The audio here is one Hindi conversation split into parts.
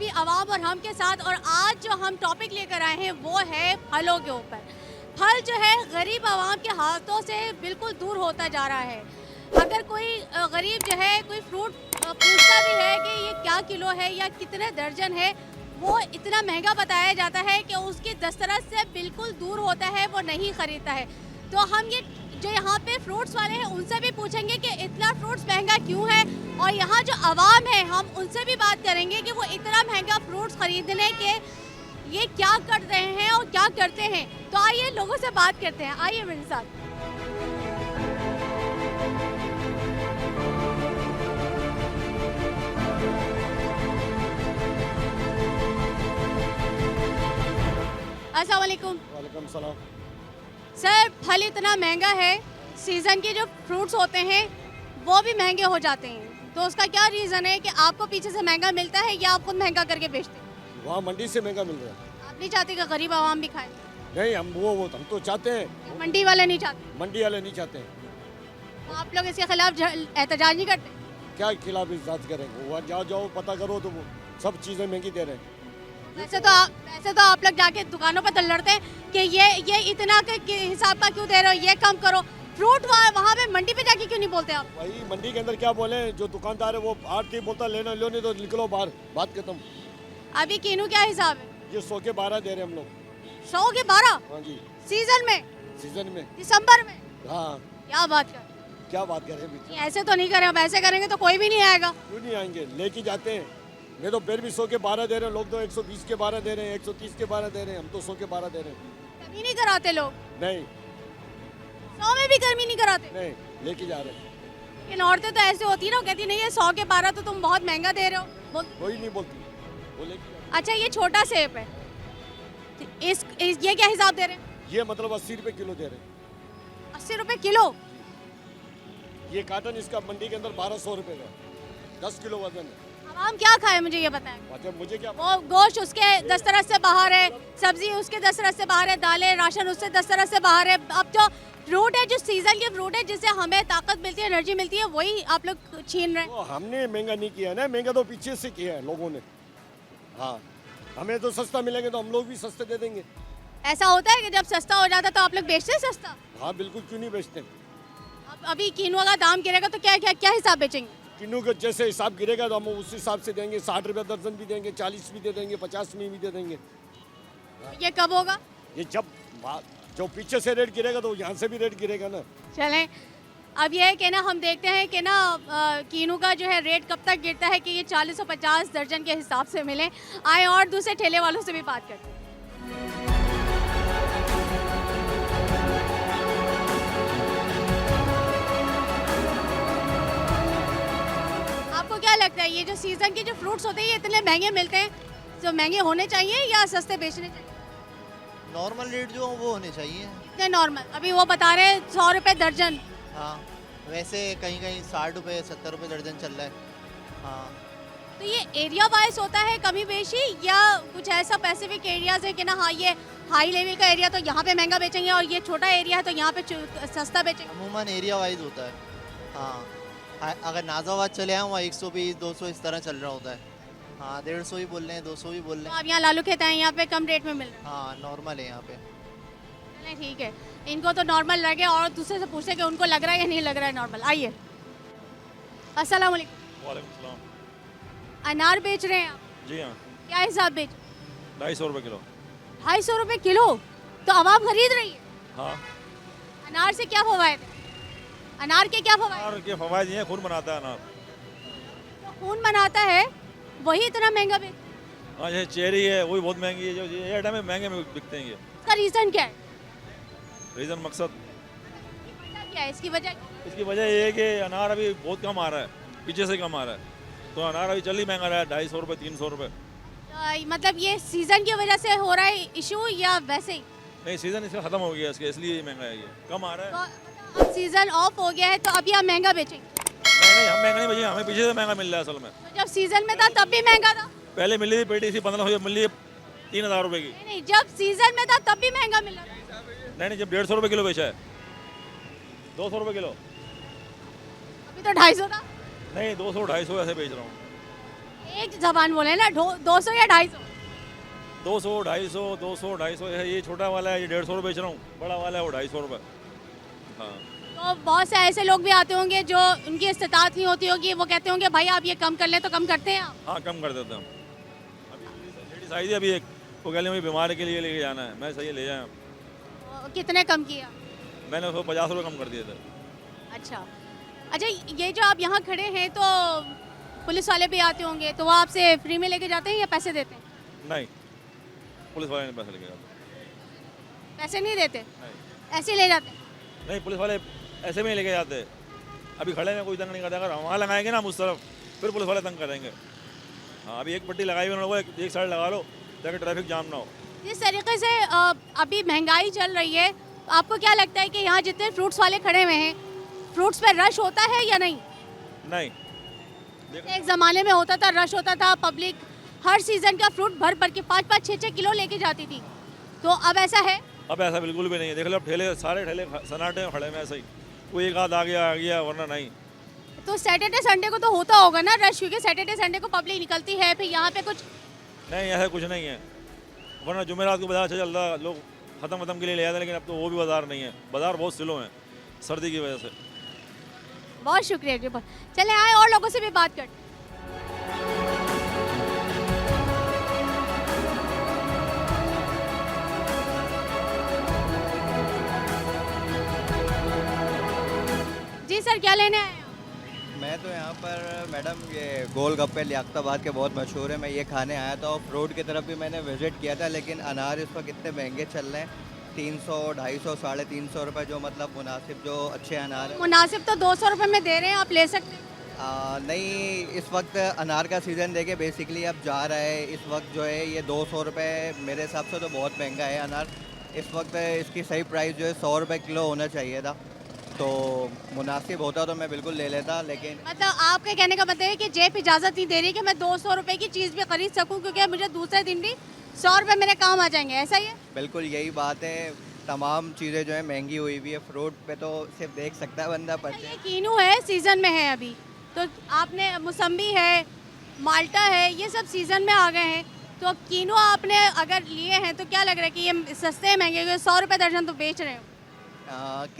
अभी अवाम और हम के साथ। और आज जो हम टॉपिक लेकर आए हैं वो है फलों के ऊपर। फल जो है गरीब आवाम के हाथों से बिल्कुल दूर होता जा रहा है। अगर कोई गरीब जो है कोई फ्रूट पूछता भी है कि ये क्या किलो है या कितने दर्जन है, वो इतना महंगा बताया जाता है कि उसकी दस्तरस से बिल्कुल दूर होता है, वो नहीं खरीदता है। तो हम ये जो यहाँ पे फ्रूट्स वाले हैं उनसे भी पूछेंगे कि इतना फ्रूट्स महंगा क्यों है, और यहाँ जो आवाम है हम उनसे भी बात करेंगे कि वो इतना महंगा फ्रूट्स खरीदने के ये क्या कर रहे हैं और क्या करते हैं। तो आइए लोगों से बात करते हैं, आइए मेरे साथ। अस्सलाम वालेकुम। वालेकुम सलाम। सर, फल इतना महंगा है, सीज़न के जो फ्रूट्स होते हैं वो भी महंगे हो जाते हैं, तो उसका क्या रीज़न है कि आपको पीछे से महंगा मिलता है या आप खुद महंगा करके बेचते हैं? वहाँ मंडी से महंगा मिल रहा है। आप नहीं चाहते कि गरीब आवाम भी खाए? नहीं, हम तो चाहते हैं। मंडी वाले नहीं चाहते? मंडी वाले नहीं चाहते हैं। तो आप लोग इसके खिलाफ एहतजाज नहीं करते? क्या खिलाफ इजाज़त करेंगे? वहाँ जाओ पता करो तो वो सब चीज़ें महंगी दे रहे हैं। वैसे तो आप लोग जाके दुकानों पर लड़ते हैं कि ये इतना के हिसाब का क्यों दे रहे हो, ये कम करो। फ्रूट वहाँ पे मंडी पे जाके क्यों नहीं बोलते आप? वही मंडी के अंदर क्या बोले, जो दुकानदार है वो आरती बोलता लेना लो, नहीं तो निकलो बाहर, बात खत्म। अभी कीनू क्या हिसाब है? ये 100 के 12 दे रहे हैं हम लोग। 100 के 12? हाँ जी। सीजन में? सीजन में, दिसंबर में? हाँ। क्या बात कर, क्या बात कर रहे हैं? ऐसे तो नहीं करें, अब ऐसे करेंगे तो कोई भी नहीं आएगा। क्यों नहीं आएंगे, लेके जाते हैं। मैं तो फिर भी 100 के 12 दे रहे हैं, लोग तो 120 के 12 दे रहे हैं, 130 के 12 दे रहे हैं, हम तो 100 के 12 दे रहे हैं। कमी नहीं कराते लोग? नहीं 100 में भी कमी नहीं कराते? नहीं, लेके जा रहे हैं। लेकिन औरतें तो ऐसे होती है ना, कहती नहीं ये 100 के 12 तो तुम बहुत महंगा दे रहे हो। कोई नहीं बोलती, वो लेके जा रहे अच्छा, ये छोटा सेब है, ये क्या हिसाब दे रहे हैं? हैं। ये मतलब 80 रुपए किलो दे रहे हैं। 80 रुपए किलो? ये काटन इसका मंडी के अंदर 1200 रुपए का, 10 किलो वजन है। आवाम क्या खाए मुझे ये बताएं। अच्छा, मुझे क्या, वो गोश्त उसके दस्तरस से बाहर है, सब्जी उसके दस्तरस से बाहर है, दालें राशन उससे दस्तरस से बाहर है। अब जो फ्रूट है, जो सीजन के फ्रूट है जिससे हमें ताकत मिलती है, एनर्जी मिलती है, वही आप लोग छीन रहे हैं। तो हमने महंगा नहीं किया ना, महंगा तो पीछे से किया है लोगों ने। हाँ, हमें तो सस्ता मिलेंगे तो हम लोग भी सस्ते दे देंगे। ऐसा होता है कि जब सस्ता हो जाता है तो आप लोग बेचते हैं सस्ता? हाँ बिल्कुल, क्यों नहीं बेचते। अब अभी कीनुआ का दाम गिरेगा तो क्या हिसाब बेचेंगे? किन्नू के जैसे हिसाब गिरेगा तो हम उस हिसाब से देंगे। 60 रुपये दर्जन भी देंगे, 40 भी दे देंगे, 50 में भी दे देंगे। ये कब होगा? ये जब जो पीछे से रेट गिरेगा तो यहाँ से भी रेट गिरेगा ना। चलें, अब ये है कि ना हम देखते हैं कि ना कीनू का जो है रेट कब तक गिरता है कि ये 40 और 50 दर्जन के हिसाब से मिले। आए और दूसरे ठेले वालों से भी बात करते हैं। आपको क्या लगता है ये जो सीजन के जो फ्रूट्स होते हैं ये इतने महंगे मिलते हैं, जो महंगे होने चाहिए या सस्ते बेचने चाहिए? नॉर्मल रेट जो वो होने चाहिए। इतने नॉर्मल? अभी वो बता रहे हैं 100 रुपये दर्जन। हाँ, वैसे कहीं कहीं 60 रुपये 70 रुपये दर्जन चल रहा है। हाँ, तो ये एरिया वाइज होता है कमी बेशी, या कुछ ऐसा पैसिफिक एरियाज है कि ना हाँ ये हाई लेवल का एरिया तो यहाँ पे महंगा बेचेंगे और ये छोटा एरिया है तो यहाँ पे सस्ता बेचेंगे? अमूमन एरिया वाइज होता है। हाँ, अगर नाजाबाद चले आए वहाँ 120 200 इस तरह चल रहा होता है। हाँ, 150 भी बोल रहे हैं, 200 भी बोल तो रहे हैं। आप यहाँ लालू खेत हैं, यहाँ पे कम रेट में मिल रहा हाँ, नॉर्मल है यहाँ पे। है। ठीक है, इनको तो नॉर्मल लगे और दूसरे से पूछे कि उनको लग रहा है या नहीं लग रहा है नॉर्मल। आइए, अस्सलाम वालेकुम। वालेकुम सलाम। अनार बेच रहे हैं आप? जी हाँ, क्या हिसाब बेच? 250 रुपये किलो। 250 रुपये किलो? तो आवाम खरीद रही है? हाँ, अनार से क्या फवायद है? अनार के क्या फवायद? अनार के फवायद ये हैं, खून बनाता है अनार। तो खून बनाता है, वही इतना महंगा बेच? हाँ, जैसे चेरी है वो भी बहुत महंगी है, जो ये आइटम है महंगे में बिकते हैं ये। इसका रीज़न क्या है? रीज़न मकसद क्या है इसकी वजह? इसकी वजह ये है कि अनार अभी बहुत कम आ रहा है, पीछे से कम आ रहा है, तो अनार अभी चल ही महंगा रहा है, 250 रुपये 300 रुपये। मतलब ये सीजन की वजह से हो रहा है इशू या वैसे ही? नहीं, सीज़न इसका ख़त्म हो गया इसके, इसलिए ये महंगा है, ये कम आ रहा है। तो अब सीजन ऑफ हो गया है तो अभी आप महंगा बेचेंगे? नहीं, हम महंगा नहीं भैया, हमें पीछे से महंगा मिल रहा है असल में। तो जब सीजन में था तब भी महंगा था? पहले मिली थी पेटी इसी 1500 मिली है 3000 रुपये की। नहीं, जब सीजन में था तब भी महंगा मिल रहा था। नहीं, जब 150 रुपये किलो बेचा है, 200 रुपये किलो। अभी तो 250 था। नहीं, 200 250 ऐसे बेच रहा हूँ। एक जबान बोले ना 200 या 250? 200 250 200 250 है। ये छोटा वाला है, ये 150 रुपये बेच रहा हूँ। बड़ा वाला है वो 250 रुपये। हाँ। तो बहुत से ऐसे लोग भी आते होंगे जो उनकी इस्तिताअत नहीं होती होगी, वो कहते होंगे भाई आप ये कम कर लें, तो कम करते हैं आप? हाँ, कम कर देते हैं हम। अभी लेडीज आई थी अभी एक, वो कह रही मुझे बीमार के लिए लेके जाना है। मैं सही है, ले जाएँ। तो कितने कम किया? मैंने उसको 50 रुपये कम कर दिए थे। अच्छा अच्छा, ये जो आप यहाँ खड़े हैं तो पुलिस वाले भी आते होंगे, तो वो आपसे फ्री में लेके जाते हैं या पैसे देते हैं? नहीं, पुलिस वाले ने पैसे लेके जाते। पैसे नहीं देते, नहीं ऐसे ही ले जाते हैं? नहीं, पुलिस वाले ऐसे में ही लेके जाते। अभी खड़े में कोई तंग नहीं करता। अगर हम वहाँ लगाएंगे ना उस तरफ, फिर पुलिस वाले तंग करेंगे। हाँ, अभी एक पट्टी लगाई हुई उन्होंने, एक साइड लगा लो ताकि ट्रैफिक जाम ना हो। जिस तरीके से अभी महंगाई चल रही है, आपको क्या लगता है कि यहाँ जितने फ्रूट्स वाले खड़े हुए हैं, फ्रूट्स पे रश होता है या नहीं? नहीं, एक ज़माने में होता था, रश होता था, पब्लिक हर सीज़न का फ्रूट भर भर के 5-5 6-6 किलो लेके जाती थी, तो अब ऐसा है? अब ऐसा बिल्कुल भी नहीं है। देख लो, अब ठेले सारे ठेले सन्नाटे में खड़े में ऐसे ही, कोई एक आध आ गया वरना नहीं। तो सैटरडे संडे को तो होता होगा ना रश, क्योंकि सैटरडे संडे को पब्लिक निकलती है, फिर यहाँ पे कुछ नहीं, ऐसा कुछ नहीं है। वरना जुमेरात को बाजार से चल रहा, लोग ख़त्म के लिए ले जाते हैं, लेकिन अब तो वो भी बाजार नहीं है। बाजार बहुत स्लो हैं सर्दी की वजह से। बहुत शुक्रिया जी। चले आए और लोगों से भी बात करते हैं। जी सर, क्या लेने आए हैं? मैं तो यहाँ पर मैडम ये गोलगप्पे लियाकताबाद के बहुत मशहूर है, मैं ये खाने आया था। और फ्रूट की तरफ भी मैंने विज़िट किया था, लेकिन अनार इस वक्त इतने महंगे चल रहे हैं, 300 250 350 रुपये, जो मतलब मुनासिब जो अच्छे अनार हैं। मुनासिब तो 200 रुपये में दे रहे हैं, आप ले सकते हैं। नहीं, इस वक्त अनार का सीज़न देखे बेसिकली अब जा रहा है। इस वक्त जो है ये 200 रुपये मेरे हिसाब से तो बहुत महंगा है अनार। इस वक्त इसकी सही प्राइस जो है 100 रुपये किलो होना चाहिए था, तो मुनासिब होता तो मैं बिल्कुल ले लेता। लेकिन मतलब आपके कहने का मतलब है कि जेब इजाज़त नहीं दे रही कि मैं 200 रुपये की चीज़ भी खरीद सकूं, क्योंकि मुझे दूसरे दिन भी 100 रुपये मेरे काम आ जाएंगे, ऐसा ही है? बिल्कुल यही बात है। तमाम चीज़ें जो है महंगी हुई हुई है। फ्रूट पे तो सिर्फ देख सकता है बंदा ये परचेज। कीनू है, सीज़न में है अभी, तो आपने मौसम्बी है, माल्टा है, ये सब सीज़न में आ गए हैं, तो अब कीनू आपने अगर लिए हैं तो क्या लग रहा है कि ये सस्ते हैं महंगे, क्योंकि 100 रुपये दर्जन तो बेच रहे हो?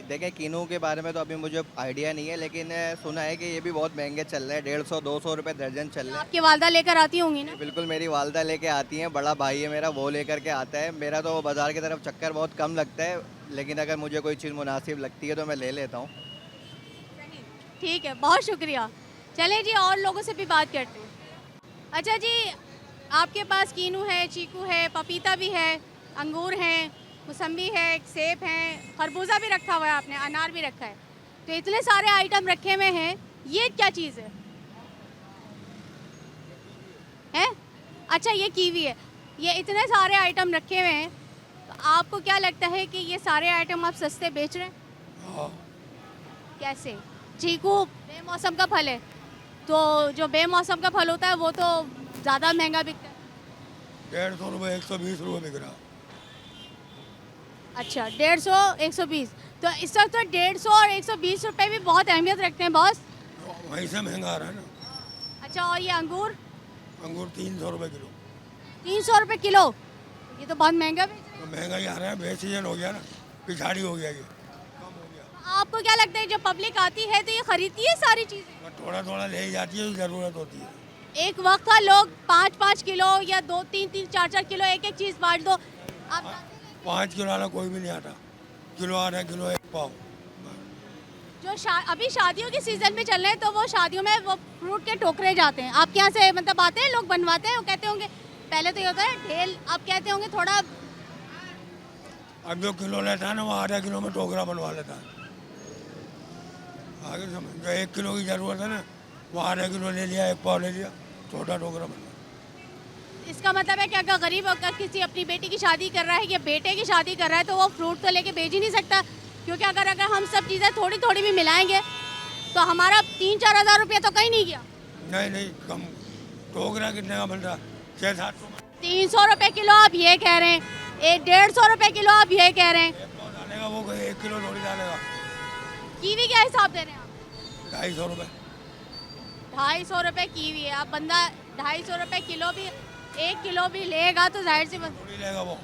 देखें, कीनू के बारे में तो अभी मुझे आइडिया नहीं है, लेकिन सुना है कि ये भी बहुत महंगे चल रहे हैं, 150 200 रुपये दर्जन चल रहे हैं। आपकी वालदा लेकर आती होंगी ना? बिल्कुल, मेरी वालदा लेके आती हैं, बड़ा भाई है मेरा, वो लेकर के आता है। मेरा तो बाज़ार की तरफ चक्कर बहुत कम लगता है, लेकिन अगर मुझे कोई चीज़ मुनासिब लगती है तो मैं ले लेता हूँ। ठीक है, बहुत शुक्रिया। चलें जी, और लोगों से भी बात करते हैं। अच्छा जी, आपके पास कीनू है, चीकू है, पपीता भी है, अंगूर हैं, मौसम्बी है, सेब हैं, खरबूजा भी रखा हुआ है आपने, अनार भी रखा है, तो इतने सारे आइटम रखे हुए हैं, ये क्या चीज़ है? हैं? अच्छा, ये कीवी है। ये इतने सारे आइटम रखे हुए हैं, तो आपको क्या लगता है कि ये सारे आइटम आप सस्ते बेच रहे हैं? हाँ, कैसे? चीकू बेमौसम का फल है, तो जो बेमौसम का फल होता है वो तो ज़्यादा महंगा बिकता है। 150 रुपये 120 रुपये बिक रहा। अच्छा, 150 120, तो इस वक्त तो 150 और 120 रुपये भी बहुत अहमियत रखते हैं बॉस। वहीं से महंगा आ रहा है ना। अच्छा, और ये अंगूर? अंगूर 300 रुपये किलो। 300 रुपये किलो, ये तो बहुत महंगा भी। तो महंगा ही आ रहा है, बेसीजन हो गया ना, पिछाड़ी हो गया, ये कम हो गया। आपको क्या लगता है जब पब्लिक आती है तो ये खरीदती है सारी चीज़ें? और थोड़ा थोड़ा ले ही जाती है, ज़रूरत होती है। एक वक्त था लोग 5-5 किलो या 2-3-3 4-4 किलो एक एक चीज़ बांट दो, आप 5 किलो वाला कोई भी नहीं आता, किलो आ रहा है, किलो एक पाव। जो अभी शादियों के सीजन में चल रहे हैं, तो वो शादियों में वो फ्रूट के टोकरे जाते हैं, आपके यहाँ से मतलब आते हैं लोग बनवाते हैं? वो कहते होंगे पहले तो ये होता है ढेल, आप कहते होंगे थोड़ा। अब जो किलो लेता है ना, वो आधा किलो में टोकरा बनवा लेता है। आगे समझ, जो 1 किलो की ज़रूरत है ना, वो आधा किलो ले लिया, एक पाव ले लिया, छोटा टोकरा बनवा। इसका मतलब है कि अगर गरीब अगर किसी अपनी बेटी की शादी कर रहा है या बेटे की शादी कर रहा है, तो वो फ्रूट तो लेके बेच ही नहीं सकता, क्योंकि अगर हम सब चीज़ें थोड़ी थोड़ी भी मिलाएंगे तो हमारा 3-4 हज़ार रुपये तो कहीं नहीं गया। नहीं, कम। टोकरा कितने का बन रहा? 600-700 में। 300 रुपये किलो आप ये कह रहे हैं, 150 रुपये किलो आप ये कह रहे हैं। एक पाव डालेगा वो, 1 किलो थोड़ी डालेगा। कीवी क्या हिसाब दे रहे हैं आप? 250 रुपये। 250 रुपये कीवी है। आप बंदा 250 रुपए किलो भी, 1 किलो भी लेगा तो जाहिर सी बात। थोड़ी लेगा वो,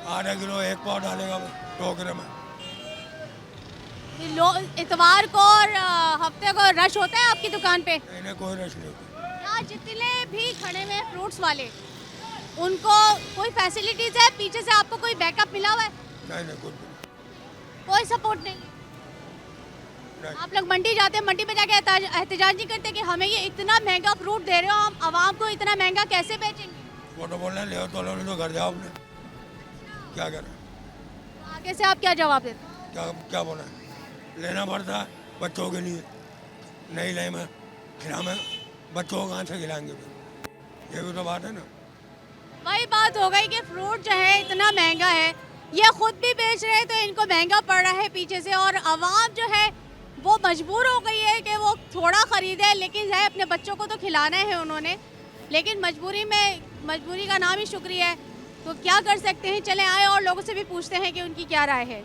आधा किलो 1 पाव डालेगा वो टोकरे में। इतवार को और हफ्ते को रश होता है आपकी दुकान पे? इन्हें कोई रश नहीं होती। यहाँ जितने भी खड़े हुए हैं फ्रूट्स वाले, उनको कोई फैसिलिटीज है? पीछे से आपको कोई बैकअप मिला हुआ है? नहीं कुछ भी नहीं। कोई सपोर्ट नहीं? आप लोग मंडी जाते हैं, मंडी में जाके एहतजाज नहीं करते कि हमें ये इतना महंगा फ्रूट दे रहे हो, हम आवाम को इतना महंगा कैसे बेचेंगे? वो तो बोल रहे हैं ले तो लो, तो घर जाओ अपने, क्या करें? तो आगे से आप क्या जवाब देते हैं? क्या बोला है? लेना पड़ता है बच्चों के लिए, नहीं ले मैं खिलावे बच्चों को कहाँ से खिलाएंगे फिर? ये भी तो बात है ना। वही बात हो गई कि फ्रूट जो है इतना महंगा है, ये खुद भी बेच रहे हैं तो इनको महंगा पड़ रहा है पीछे से, और आवाम जो है वो मजबूर हो गई है कि वो थोड़ा ख़रीदे, लेकिन है अपने बच्चों को तो खिलाना है उन्होंने, लेकिन मजबूरी का नाम ही शुक्रिया है, तो क्या कर सकते हैं। चले आए और लोगों से भी पूछते हैं कि उनकी क्या राय है।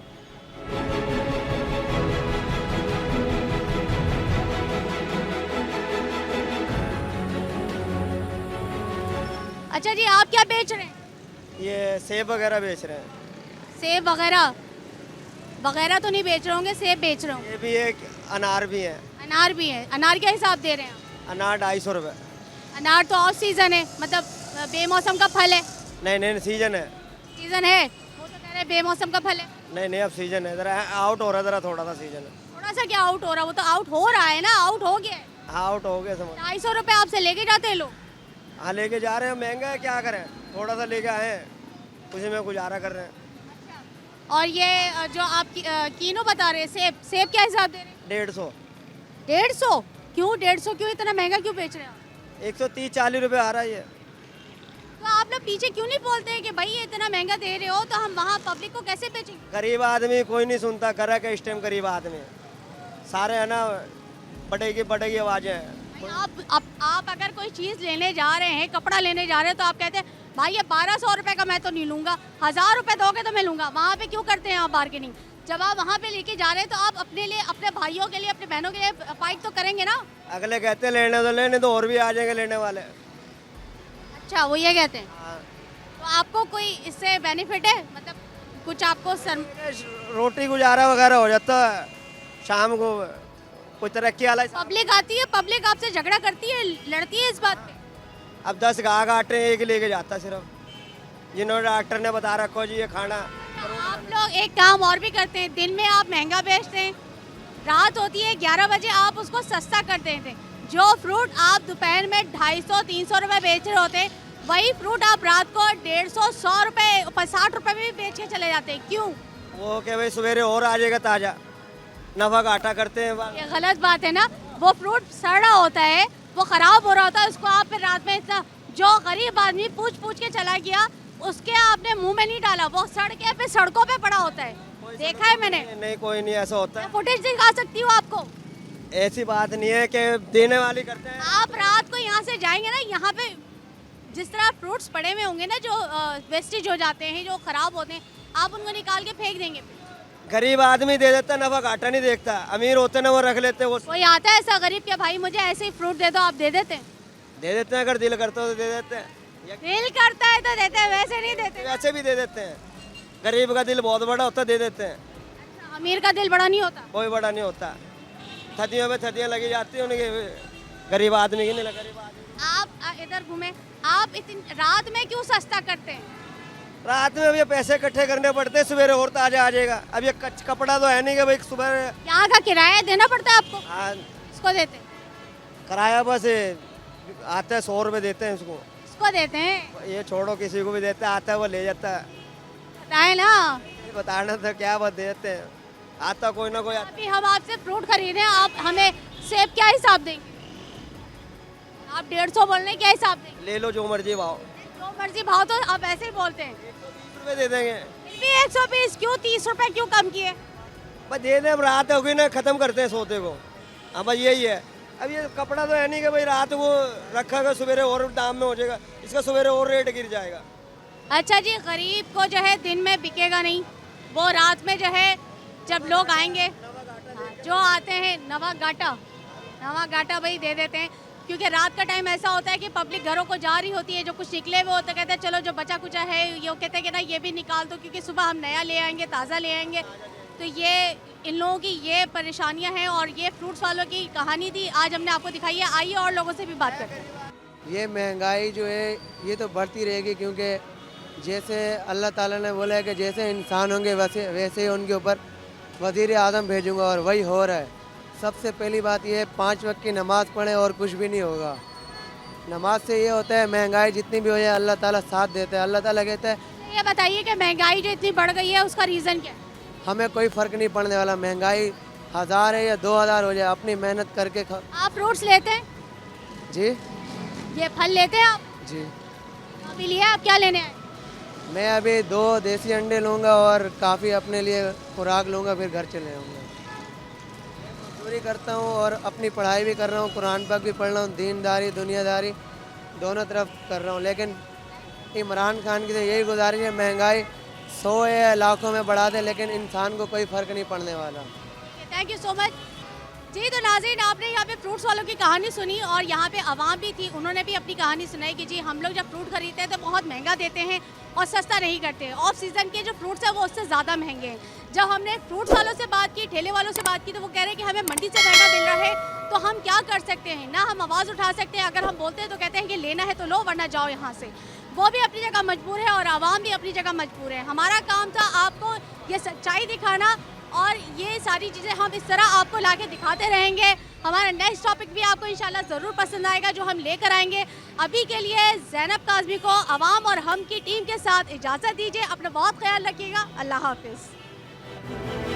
अच्छा जी, आप क्या बेच रहे हैं? ये सेब वगैरह बेच रहे हैं। सेब वगैरह तो नहीं बेच रहे होंगे, सेब बेच रहे होंगे। ये भी एक अनार भी है। अनार भी है? अनार क्या हिसाब दे रहे हैं आप? अनार 250 रुपये। अनार तो ऑफ सीजन है, मतलब बेमौसम का फल है। नहीं सीजन है। सीजन है, वो तो कह रहे हैं बेमौसम का फल है। नहीं अब सीजन है, ज़रा आउट हो रहा है, ज़रा थोड़ा सा सीजन है। थोड़ा सा क्या आउट हो रहा है? वो तो आउट हो रहा है ना, आउट हो गया है। हाँ आउट हो गया समझ। 250 रुपये आपसे लेके जाते हैं लोग? हाँ लेके जा रहे हैं, महंगा है क्या करें, थोड़ा सा लेके आए हैं, उसी में गुजारा कर रहे हैं। और ये जो आप कीनो बता रहे हैं, सेब क्या हिसाब दे रहे हैं? 150। 150? क्यों 150? क्यों इतना महंगा क्यों बेच रहे हैं आप? 130-40 रुपये आ रहा है ये। तो आप लोग पीछे क्यों नहीं बोलते हैं कि भाई ये इतना महंगा दे रहे हो तो हम वहाँ पब्लिक को कैसे बेचेंगे? गरीब आदमी कोई नहीं सुनता, करा के इस टाइम गरीब आदमी सारे है ना, बड़ेगी आवाज़ें हैं। आप अगर कोई चीज़ लेने जा रहे हैं, कपड़ा लेने जा रहे हैं, तो आप कहते हैं भाई ये 1200 रुपये का मैं तो नहीं लूँगा, 1000 रुपये दोगे तो मैं लूँगा। वहाँ पे क्यों करते हैं आप बार्गेनिंग? जब आप वहाँ पे लेके जा रहे हैं तो आप अपने लिए, अपने भाइयों के लिए, अपने बहनों के लिए फाइट तो करेंगे ना। अगले कहते हैं लेने तो और भी आ जाएंगे लेने वाले। अच्छा, वो ये कहते हैं। हाँ। तो आपको कोई इससे बेनिफिट है, मतलब कुछ आपको रोटी गुजारा वगैरह हो जाता है, शाम को कोई तरक्की वाला। पब्लिक आती है, पब्लिक आपसे झगड़ा करती है, लड़ती है इस बात पे? अब 10 गाह काट रहे हैं, एक लेके जाता सिर्फ, जिन्होंने डॉक्टर ने बता रखो जी ये खाना। आप लोग एक काम और भी करते हैं, दिन में आप महंगा बेचते हैं, रात होती है 11 बजे आप उसको सस्ता कर देते हैं। जो फ्रूट आप दोपहर में 250-300 रुपये बेच रहे होते हैं, वही फ्रूट आप रात को 150-100 रुपये 60 रुपये में भी बेच के चले जाते हैं। क्यों? वो कि भाई सवेरे और आ जाएगा ताज़ा, नफा घाटा करते हैं। ये गलत बात है ना, वो फ्रूट सड़ा होता है, वो ख़राब हो रहा होता है, उसको आप फिर रात में इतना, जो गरीब आदमी पूछ के चला गया उसके आपने मुंह में नहीं डाला, वो सड़ के फिर सड़कों पे पड़ा होता है, देखा है मैंने। नहीं कोई नहीं ऐसा होता है, फुटेज दिखा सकती हूँ आपको। ऐसी बात नहीं है कि देने वाली करते हैं। आप रात को यहाँ से जाएंगे ना, यहाँ पे जिस तरह फ्रूट्स पड़े हुए होंगे ना, जो वेस्टेज हो जाते हैं, जो ख़राब होते हैं, आप उनको निकाल के फेंक देंगे। गरीब आदमी दे देता, नफा घाटा नहीं देखता, अमीर होते ना वो रख लेते। वो कोई आता है ऐसा गरीब क्या भाई मुझे ऐसे ही फ्रूट दे दो, आप दे देते हैं? दे देते हैं, अगर दिल करता हो तो दे देते हैं। दिल करता है तो देते हैं, वैसे नहीं देते। वैसे भी दे देते हैं, गरीब का दिल बहुत बड़ा होता, दे देते हैं। अच्छा, अमीर का दिल बड़ा नहीं होता? कोई बड़ा नहीं होता, थदियों पे थदियाँ लगी जाती है उनके, गरीब आदमी की नहीं लगा। गरीब आदमी आप इधर घूमे, आप इतनी रात में क्यों सस्ता करते हैं? रात में अब ये पैसे इकट्ठे करने पड़ते हैं, सवेरे और ताजा आ जाएगा। अब ये कपड़ा तो है नहीं कि भाई सुबह। यहाँ का किराया देना पड़ता है आपको? हाँ इसको देते हैं? किराया बस आता है 100 रुपये देते हैं उसको। इसको देते हैं? ये छोड़ो, किसी को भी देते हैं, आता है वो ले जाता है। बताए ना, बताना था क्या, बस देते हैं, आता कोई ना कोई आता। अभी हम आपसे फ्रूट खरीदे, आप हमें सेब क्या हिसाब देंगे? आप 150 बोल रहे हैं, क्या हिसाब देंगे? ले लो जो मर्जी भाव। जो मर्जी भाव तो आप ऐसे ही बोलते हैं। 120 रुपये दे देंगे। फिर भी 120 क्यों, 30 रुपए क्यों कम किए? बस दे दें, अब रात होगी ना, ख़त्म करते हैं सौदे को। हाँ बस यही है। अब ये कपड़ा तो है नहीं कि भाई रात को रखा गया सवेरे और दाम में हो जाएगा, इसका सवेरे और रेट गिर जाएगा। अच्छा जी, गरीब को जो है दिन में बिकेगा नहीं, वो रात में जो है जब लोग आएंगे, जो आते हैं नवा घाटा भाई दे देते हैं, क्योंकि रात का टाइम ऐसा होता है कि पब्लिक घरों को जा रही होती है, जो कुछ निकले हुए होते कहते हैं चलो जो बचा कुचा है ये कहते हैं कि ना ये भी निकाल दो क्योंकि सुबह हम नया ले आएंगे, ताज़ा ले आएंगे। तो ये इन लोगों की ये परेशानियां हैं और ये फ्रूट्स वालों की कहानी थी, आज हमने आपको दिखाई है। आइए और लोगों से भी बात करते हैं। ये महंगाई जो है ये तो बढ़ती रहेगी, क्योंकि जैसे अल्लाह ताला ने बोला है कि जैसे इंसान होंगे वैसे ही उनके ऊपर वज़ीर आज़म भेजूंगा, और वही हो रहा है। सबसे पहली बात यह है 5 वक्त की नमाज़ पढ़ें और कुछ भी नहीं होगा। नमाज से ये होता है महंगाई जितनी भी हो जाए अल्लाह ताला साथ देता है। अल्लाह ताला कहता है ये बताइए कि महंगाई जो इतनी बढ़ गई है उसका रीज़न क्या है? हमें कोई फ़र्क नहीं पड़ने वाला, महंगाई 1000 है या 2000 हो जाए, अपनी मेहनत करके आप फ्रूट्स लेते हैं? जी ये फल लेते हैं आप? जी। अभी लिया, आप क्या लेने आए? मैं अभी 2 देसी अंडे लूँगा और काफ़ी अपने लिए खुराक लूँगा, फिर घर चले आऊँगा। मजदूरी करता हूँ और अपनी पढ़ाई भी कर रहा हूँ, कुरान पाक भी पढ़ रहा हूँ, दीनदारी दुनियादारी दोनों तरफ कर रहा हूँ। लेकिन इमरान खान की तो यही गुजारिश है, महंगाई 100 या लाखों में बढ़ा दे, लेकिन इंसान को कोई फ़र्क नहीं पड़ने वाला। Thank you so much. जी तो नाज़रीन, आपने यहाँ पे फ्रूट्स वालों की कहानी सुनी और यहाँ पे आवाम भी थी, उन्होंने भी अपनी कहानी सुनाई कि जी हम लोग जब फ्रूट खरीदते हैं तो बहुत महंगा देते हैं और सस्ता नहीं करते हैं। ऑफ सीज़न के जो फ्रूट्स हैं वो उससे ज़्यादा महंगे हैं। जब हमने फ्रूट्स वालों से बात की, ठेले वालों से बात की, तो वो कह रहे हैं कि हमें मंडी से महंगा मिल रहा है तो हम क्या कर सकते हैं, ना हम आवाज़ उठा सकते हैं। अगर हम बोलते हैं तो कहते हैं कि लेना है तो लो वरना जाओ यहाँ से। वो भी अपनी जगह मजबूर है और आवाम भी अपनी जगह मजबूर है। हमारा काम था आपको ये सच्चाई दिखाना और ये सारी चीज़ें हम इस तरह आपको लाके दिखाते रहेंगे। हमारा नेक्स्ट टॉपिक भी आपको इंशाल्लाह ज़रूर पसंद आएगा जो हम लेकर आएंगे। अभी के लिए ज़ैनब काज़मी को अवाम और हम की टीम के साथ इजाज़त दीजिए। अपना बहुत ख्याल रखिएगा। अल्लाह हाफिज़।